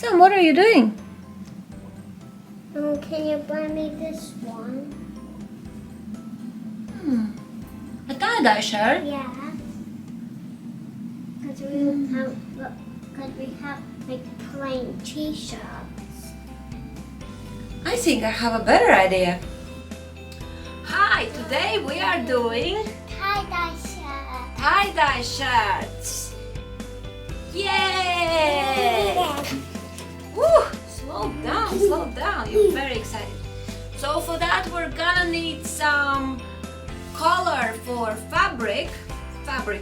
Sam, what are you doing? Can you buy me this one? A tie-dye shirt? Yeah. Because we have like plain t-shirts. I think I have a better idea. Hi, today we are doing Tie-dye shirt. tie-dye shirts. Yay! Woo! Slow down. You're very excited. So for that we're gonna need some color for fabric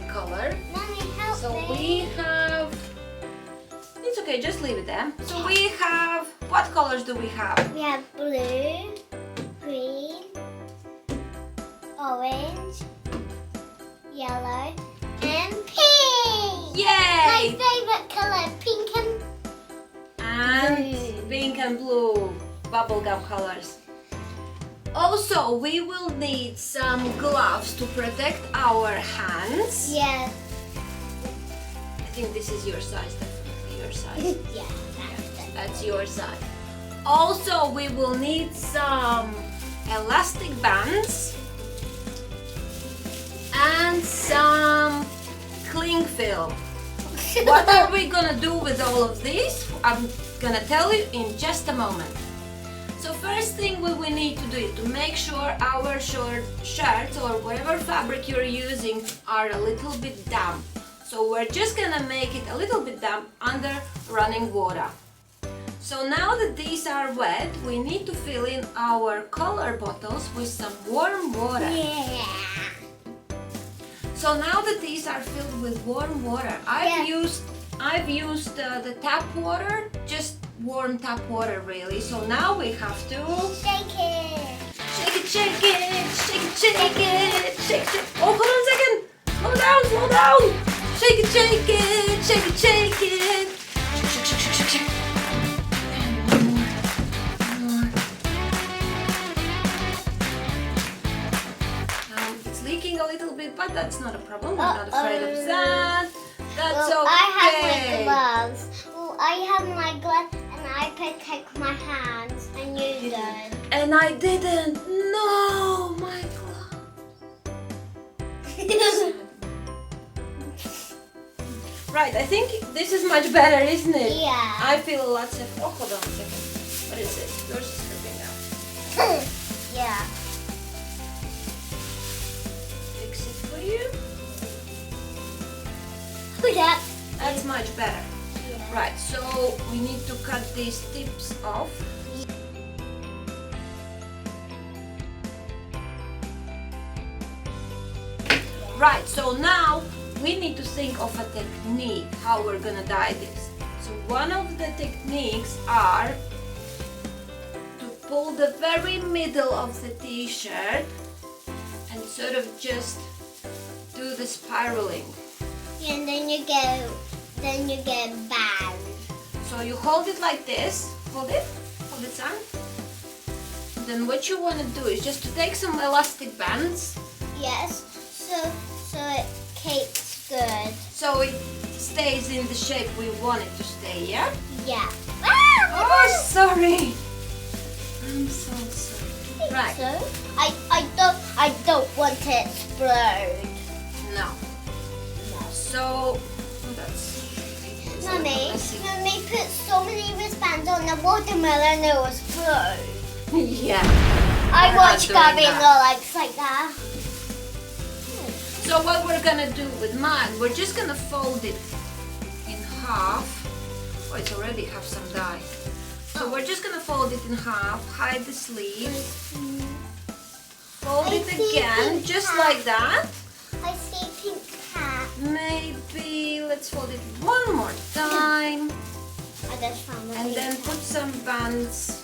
color. Mommy, help So me. we have, it's okay, just leave it there. So we have, what colors do we have? We have blue, green, orange, yellow, and pink. My Yay! favorite color, pink And blue. pink and blue bubblegum colors. Also, we will need some gloves to protect our hands. Yeah. I think this is your size, definitely your size. Yeah, That's your size. Also, we will need some elastic bands and some cling film. What are we gonna do with all of these? I'm gonna tell you in just a moment. So first thing we will need to do is to make sure our shirts or whatever fabric you're using are a little bit damp. So we're just gonna make it a little bit damp under running water. So now that these are wet, we need to fill in our color bottles with some warm water. Yeah. So now that these are filled with warm water, I've used the tap water, just warm tap water really. So now we have to Shake it. shake it. Oh, hold on a second. Slow down. Shake it. Shake it. Shake. And one more. It's leaking a little bit, but that's not a problem. I'm not afraid of that. That's Well, okay. I have my gloves. Well, I have my gloves and I protect my hands and you don't. And I didn't. No, my glove. Right, I think this is much better, isn't it? Yeah. I feel a lot safer. Oh, hold on a second. What is it? Yours is dripping now. Yeah. Fix it for you. Look at that. That's much better. Yeah. Right, so we need to cut these tips off. Right, so now we need to think of a technique how we're gonna dye this. So one of the techniques are to pull the very middle of the t-shirt and sort of just do the spiraling. And then you get bad. So you hold it like this, hold it, Sam. Then what you want to do is just to take some elastic bands Yes. So it keeps good. so it stays in the shape we want it to stay, yeah? Yeah. Oh, sorry. I'm so sorry. Right. So I don't want it to explode. No. So that's Mummy put so many wristbands on the watermelon it was explode. yeah. I We're not watched doing Gabby that. go like that. So what we're gonna do with mine, we're just gonna fold it in half. Oh, it's already have some dye. So we're just gonna fold it in half, hide the sleeve, fold I it see again, pink just hat. like that. I see pink cat. Maybe let's fold it one more time I just found the and pink then cat. put some bands.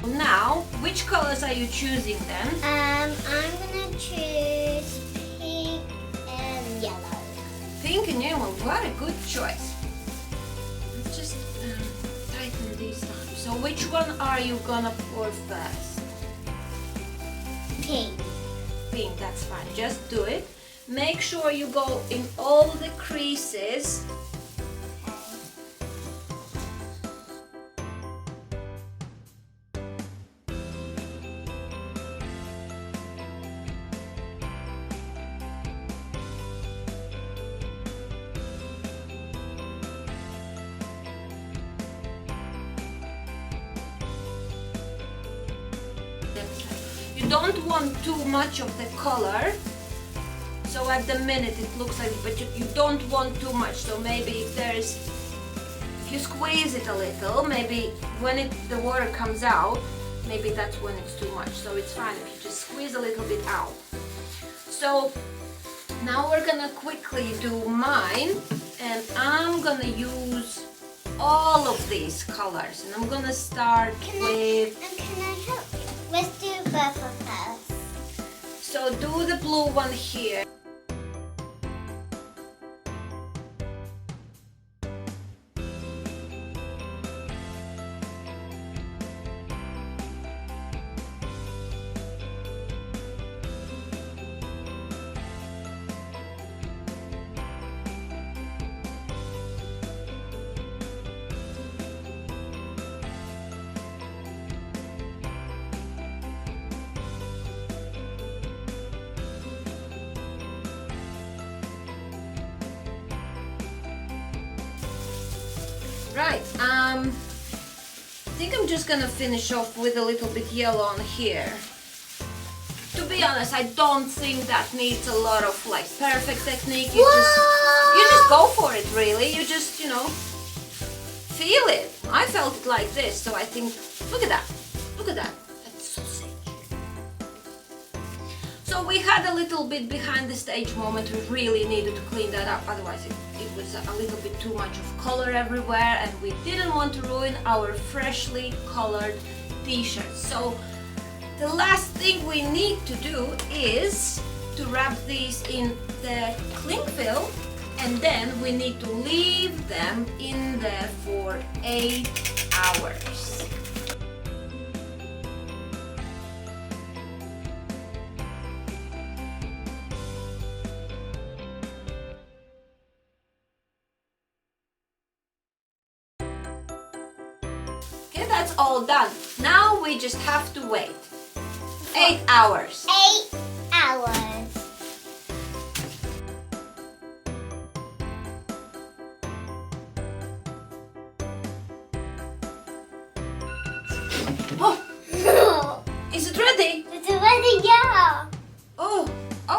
Now, which colors are you choosing then? I'm gonna choose pink and yellow. Pink and yellow, what a good choice. So which one are you gonna pour first? Pink. Pink, that's fine. Just do it. Make sure you go in all the creases. You don't want too much of the color. So at the minute it looks like, but you don't want too much. So maybe if you squeeze it a little, maybe when the water comes out, maybe that's when it's too much. So it's fine if you just squeeze a little bit out. So now we're gonna quickly do mine, and I'm gonna use all of these colors, and I'm gonna start with. Can I help you? Let's do both of us. So do the blue one here. Right, I think I'm just gonna finish off with a little bit yellow on here. To be honest, I don't think that needs a lot of like perfect technique. You just go for it, really. You just, feel it. I felt it like this, so I think, look at that. Look at that. That's so sick. So we had a little bit behind the stage moment. We really needed to clean that up, otherwise it was a little bit too much of color everywhere, and we didn't want to ruin our freshly colored t-shirts. So the last thing we need to do is to wrap these in the cling film, and then we need to leave them in there for 8 hours. Okay, that's all done. Now we just have to wait 8 hours. 8 hours. Oh, is it ready? It's already, yeah. Oh,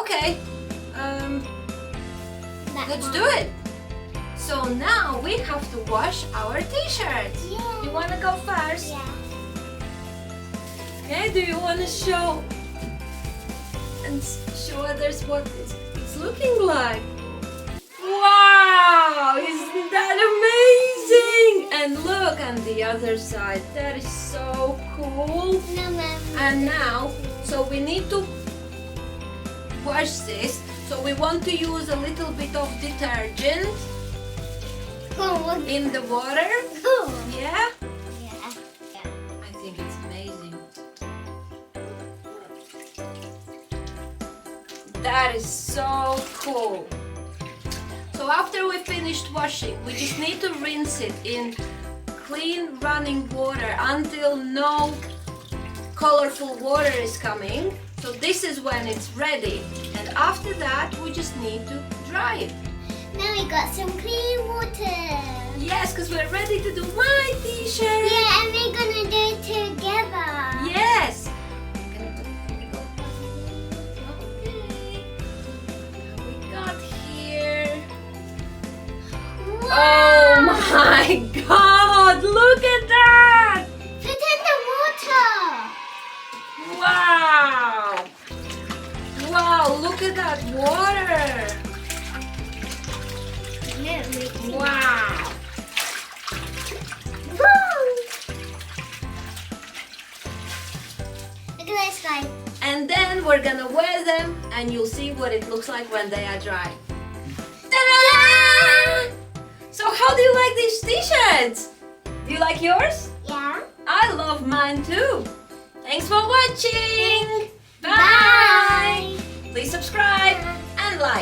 okay. Let's do it. So now we have to wash our t-shirts. Yeah. You want to go first? Yeah. Okay, do you want to show others what it's looking like? Wow, isn't that amazing? And look on the other side, that is so cool. No, Mom. And now, so we need to wash this. So we want to use a little bit of detergent in the water. Yeah? Yeah. I think it's amazing. That is so cool. So after we finished washing, we just need to rinse it in clean running water until no colorful water is coming. So this is when it's ready. And after that, we just need to dry it. Now we got some clean water. Yes, because we're ready to do my t-shirt. Yeah, and we're gonna do it together. Yes. I'm gonna put okay. What we got here? Wow. Oh my God! Look at that! Put in the water. Wow! Wow! Look at that water! Wow! Look at this guy. And then we're gonna wear them, and you'll see what it looks like when they are dry. Ta-da! So how do you like these t-shirts? Do you like yours? Yeah. Yeah. I love mine too. Thanks for watching. Bye. Bye. Please subscribe and like.